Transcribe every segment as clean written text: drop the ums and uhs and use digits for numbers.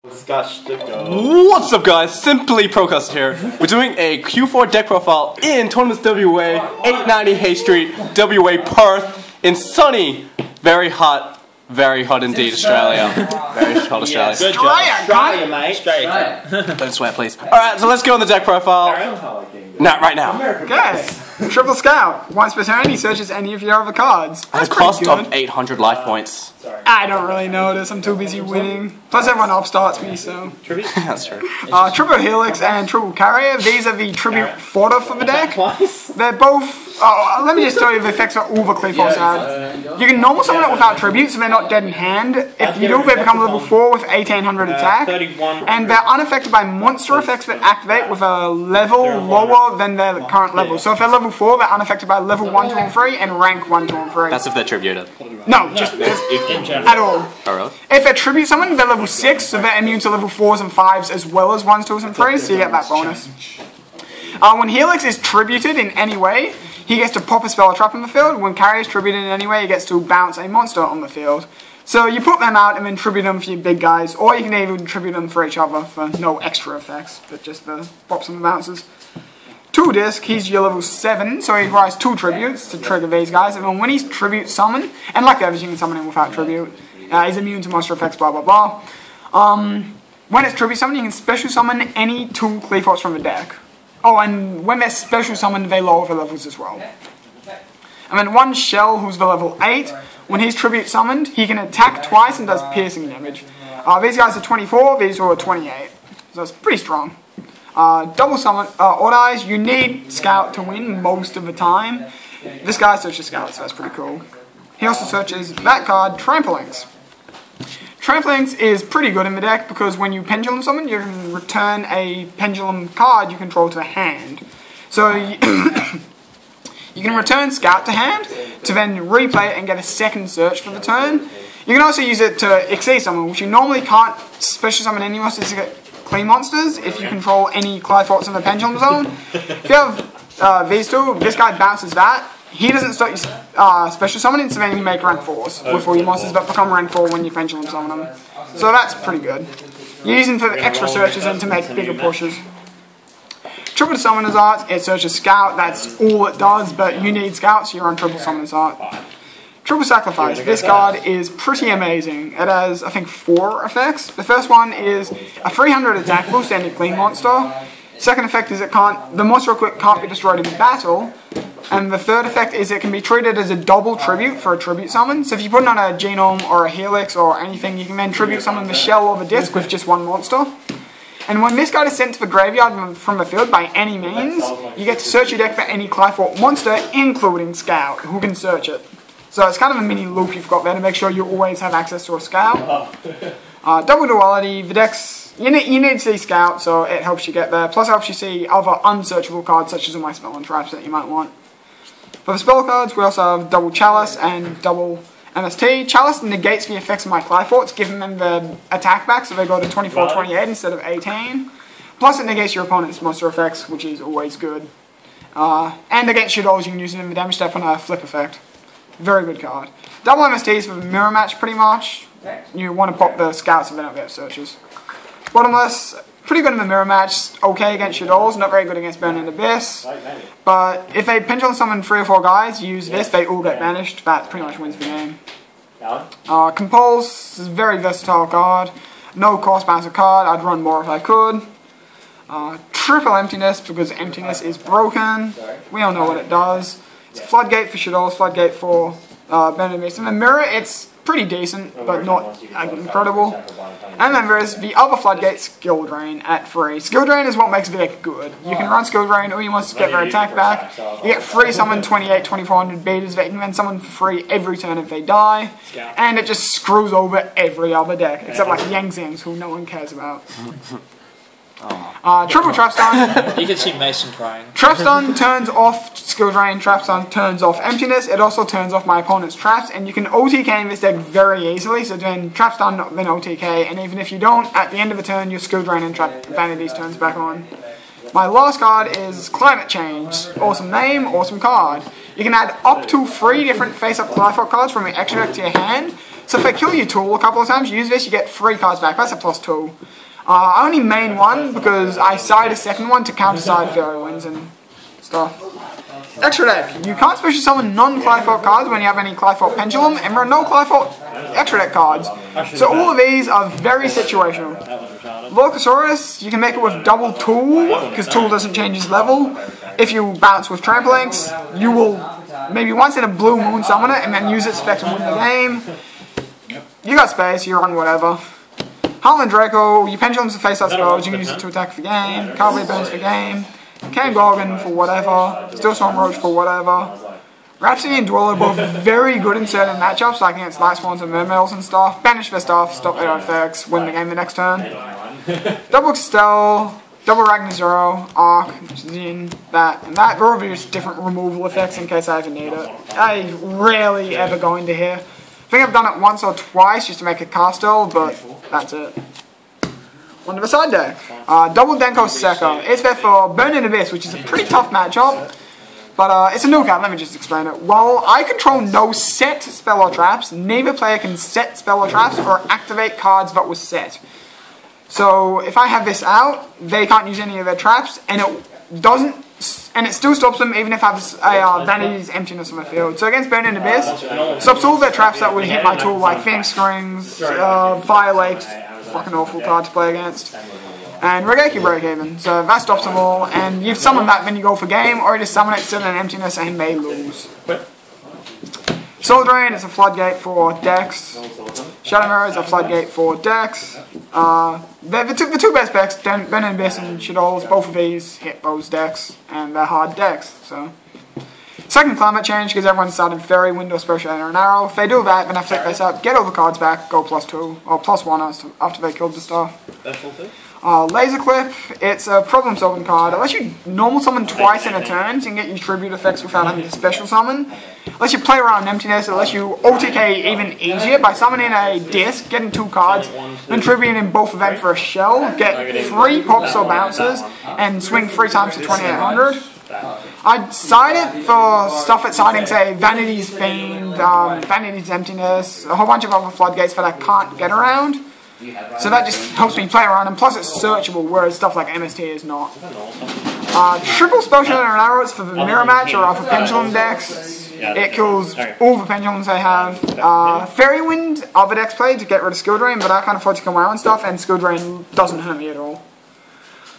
What's up guys, Simply Procust here. We're doing a Qliphort deck profile in Tournaments WA, 890 Hay Street, WA Perth, in sunny, very hot indeed, Australia. Very hot Australia. Good job. Australia, mate. Australia. Don't sweat please. Alright, so let's go on the deck profile. Right now. Okay. Triple Scout. Once per turn, he searches any of your other cards. At a cost of 800 life points. I don't really notice. I'm too busy winning. Plus, everyone upstarts me, so. That's true. Triple Helix and Triple Carrier. These are the tribute fodder for the deck. They're both. Oh, let me just tell you the effects for all the Qliphort cards. You can normal summon it without tribute, so they're not dead in hand. If you do, they become level 4 with 1800 attack. And they're unaffected by monster effects that activate with a level lower than their current level. So if they're level 4, they're unaffected by level 1, 2, and 3, and rank 1, 2, and 3. That's if they're tributed. No, just at all. Oh, really? If they're tribute summoned, they're level 6, so they're immune to level 4s and 5s as well as 1s, 2s, and 3s, so you get that bonus. When Helix is tributed in any way, he gets to pop a spell or trap on the field. When Carrier is tributed in any way, he gets to bounce a monster on the field. So you put them out and then tribute them for your big guys, or you can even tribute them for each other for no extra effects, but just the pops and the bounces. 2 disc, he's your level 7, so he requires 2 tributes to trigger these guys, and then when he's tribute summoned, and like the others you can summon him without tribute, he's immune to monster effects, blah blah blah. When it's tribute summoned, you can special summon any 2 Qliphorts from the deck. Oh, and when they're special summoned, they lower the levels as well. And then 1 Shell, who's the level 8, when he's tribute summoned, he can attack twice and does piercing damage. These guys are 24, these are 28, so it's pretty strong. Double summon, Odd-Eyes, you need Scout to win most of the time. This guy searches Scout, so that's pretty cool. He also searches that card, Tramplings. Tramplings is pretty good in the deck because when you Pendulum summon, you can return a Pendulum card you control to hand. So you can return Scout to hand to then replay it and get a second search for the turn. You can also use it to Exceed summon, which you normally can't special summon any monsters to get clean monsters if you control any Qliphorts in the Pendulum zone. If you have these 2, this guy bounces that. He doesn't start your special summoning, so then you make rank 4s with all your monsters that become rank 4 when you Pendulum summon them. So that's pretty good. You're using for the extra searches and to make bigger pushes. Triple Summoner's Art, it searches Scout, that's all it does, but you need Scout, so you're on Triple Summoner's Art. Triple Sacrifice, this card is pretty amazing. It has, I think, 4 effects. The first one is a 300 attack boost and a clean monster. Second effect is the monster equipped can't be destroyed in battle. And the third effect is it can be treated as a double tribute for a tribute summon. So if you put it on a Genome or a Helix or anything, you can then tribute summon the shell or the disc with just 1 monster. And when this card is sent to the graveyard from the field by any means, you get to search your deck for any Qliphort monster, including Scout, who can search it. So it's kind of a mini loop you've got there to make sure you always have access to a Scout. Double Duality, the deck's, you need to see Scout, so it helps you get there. Plus it helps you see other unsearchable cards such as all my spell and traps that you might want. For the spell cards, we also have Double Chalice and Double MST. Chalice negates the effects of my Qliphorts, giving them the attack back, so they go to 24-28 instead of 18. Plus it negates your opponent's monster effects, which is always good. And against your dolls, you can use it in the damage step on a flip effect. Very good card. Double MST is for the mirror match, pretty much. You want to pop the Scouts if they don't get searches. Bottomless, pretty good in the mirror match, okay against your dolls, not very good against Burning Abyss. But if they Pendulum summon 3 or 4 guys, use this, they all get banished. That pretty much wins the game. Compulse is a very versatile card. No cost bouncer card, I'd run more if I could. Triple Emptiness, because Emptiness is broken. We all know what it does. It's a Floodgate for Shadows, Floodgate for Burning Abyss. And the mirror, it's pretty decent, but not incredible. And then there is the other Floodgate, Skill Drain, at 3. Skill Drain is what makes the deck good. You can run Skill Drain, all you want is to get their attack back. You get free summon 2400 beaters that you can then summon for free every turn if they die. And it just screws over every other deck, except like Yang Zings, who no one cares about. Triple Trapstun. You can see Mason crying. Trapstun turns off Skill Drain, Trapstun turns off Emptiness, it also turns off my opponent's traps, and you can OTK in this deck very easily, so then Trapstun, then OTK, and even if you don't, at the end of the turn, your Skill Drain and Trap Vanities turns back on. My last card is Climate Change. Awesome name, awesome card. You can add up to 3 different face-up Qliphort cards from your extra deck to your hand, So if they kill your tool a couple of times, you use this, you get 3 cards back. That's a +2. I only main one because I side a second one to counter-side Fairy Winds and stuff. Extra deck. You can't special summon non-Qliphort cards when you have any Qliphort Pendulum, and run no Qliphort extra deck cards. So all of these are very situational. Lorcasaurus, you can make it with double Tool, because Tool doesn't change his level. If you bounce with Trampolinks, you will maybe once in a blue moon summon it, and then use its effect to win the game. You got space, you run whatever. Heartland Draco, you Pendulums to face out spells, you can use it to attack for game. Carbonate Burns for game. Kangorgan for whatever, Steelstorm Roach for whatever. Rhapsody and Dweller both very good in certain matchups, like against Light Swans and Mermails and stuff. Banish their stuff, stop their effects, win the game the next turn. Double Excel, Double Ragnar Zero, Arc, Zin, that, and that. They're all just different removal effects in case I ever need it. I rarely ever go into here. I think I've done it once or twice just to make a castle, but that's it. On to the side deck. Double Denko Sekka. It's there for Burning Abyss, which is a pretty tough matchup. But it's a new card, let me just explain it. While I control no set spell or traps, neither player can set spell or traps or activate cards that was set. So if I have this out, they can't use any of their traps, and it still stops them even if I have a Vanity's Emptiness on my field. So against Burning Abyss, stops all their traps that would hit my tool, like Phoenix Strings, Fire Lake, fucking awful card to play against. And Regeki Breakhaven, so that stops them all, and you summon that, then you go for game, or you just summon it, sit in an Emptiness, and may lose. Soul Drain is a floodgate for decks. Shadow Mirror is a floodgate for decks. The two best decks, Burning Abyss and Shadows, both of these hit those decks, and they're hard decks, so. Second Climate Change, because everyone started Fairy, Window, Special, and Arrow. If they do that, then I flip this up, get all the cards back, go +2, or +1 after they killed the stuff. Laser Clip, it's a problem solving card. Unless you normal summon twice in a turn, so you can get your tribute effects without having to special summon. Unless you play around Emptiness, unless you OTK even easier by summoning a disc, getting 2 cards, then tributing in both of them for a shell, get 3 pops or bounces, and swing 3 times to 2800. I'd side it for stuff at siding, say, Vanity's Fiend, Vanity's Emptiness, a whole bunch of other floodgates that I can't get around. So that just helps me play around, and plus it's searchable, whereas stuff like MST is not. Triple Spell Shadow and Arrows for the Mirror Match or for Pendulum decks. It kills all the Pendulums they have. Fairy Wind, other decks play to get rid of Skill Drain, but I can't afford to kill my own stuff, and Skill Drain doesn't hurt me at all.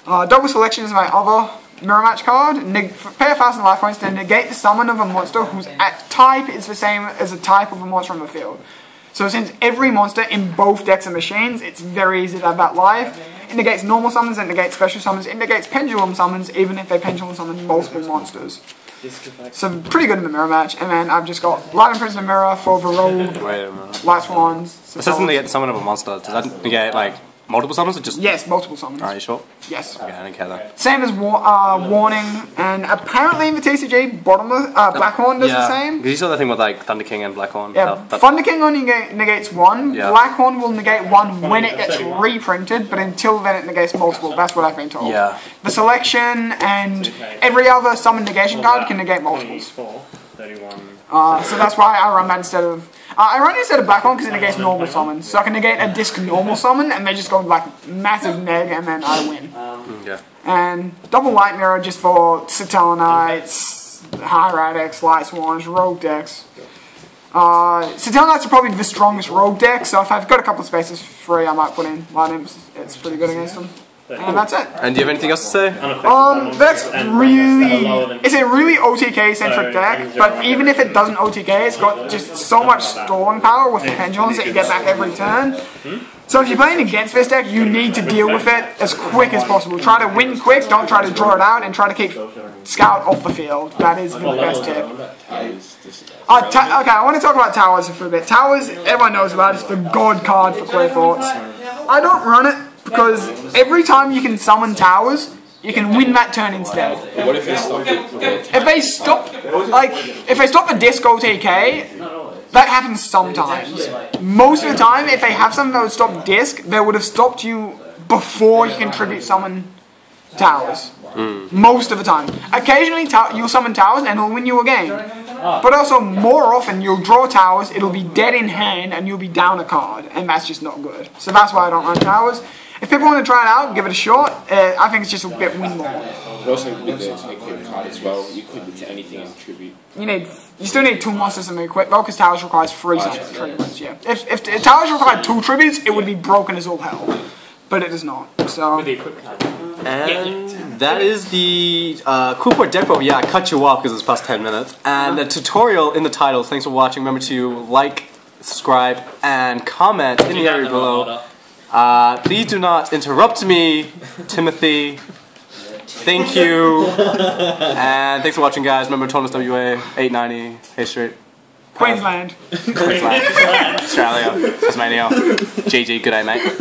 Double Selection is my other Mirror Match card. Pay 1,000 life points to negate the summon of a monster whose type is the same as the type of a monster on the field. So since every monster in both decks are machines, it's very easy to have that life. It negates normal summons, it negates special summons, it negates pendulum summons, even if they pendulum summon multiple monsters. So pretty good in the Mirror Match. And then I've just got Light Imprisoned Mirror for the Rogue, Light Swans. This doesn't negate summon of a monster. Does that negate, like, multiple summons or just... Yes, multiple summons. Are you sure? Yes. Okay, I don't care that. Same as Warning, and apparently in the TCG, Blackhorn does the same. You saw the thing with, like, Thunder King and Blackhorn. Yeah, Thunder King only negates 1. Yeah. Blackhorn will negate 1 when it gets reprinted, but until then it negates multiple. That's what I've been told. Yeah. The Selection and every other summon negation card can negate multiples. So that's why I run that instead of... I run it instead of Blackhorn because it negates normal summons. So I can negate a disc normal summon, and they just go like massive neg, and then I win. Yeah. And Double Light Mirror just for Satellanites, Hieratics, Light Swans, Rogue decks. Satellanites are probably the strongest Rogue deck, so if I've got a couple of spaces free, I might put in Light Imps. It's pretty good against them. And that's it. And do you have anything else to say? That's really... It's a really OTK-centric deck, but even if it doesn't OTK, it's got just so much stalling power with the pendulums that you get back every turn. So if you're playing against this deck, you need to deal with it as quick as possible. Try to win quick, don't try to draw it out, and try to keep Scout off the field. That is the best tip. Okay, I want to talk about Towers for a bit. Towers, everyone knows about it. It's the god card for Qliphort. I don't run it, because every time you can summon Towers, you can win that turn instead. What if they stop If they stop the disc OTK, that happens sometimes. Most of the time, if they have something that would stop disc, they would have stopped you before you can tribute summon Towers. Most of the time. Occasionally, you'll summon Towers and it'll win you a game. But also, more often, you'll draw towers, it'll be dead in hand, and you'll be down a card, and that's just not good. So that's why I don't run towers. If people want to try it out, give it a shot, I think it's just a bit windball. But also with the equip card as well, you equip it to anything in tribute. You still need 2 monsters to equip though, because towers requires 3 tributes, yeah. If towers required 2 tributes, it would be broken as all hell. But it does not, so... With the equip card. And that is the Qliphort deck profile. Yeah, I cut you off because it's past 10 minutes. And the tutorial in the title. Thanks for watching. Remember to like, subscribe, and comment in the area below. Please do not interrupt me, Timothy. Thank you. And thanks for watching, guys. Remember, Tournaments WA, 890 Hay Street. Queensland. Australia. Tasmania. GG, good day, mate.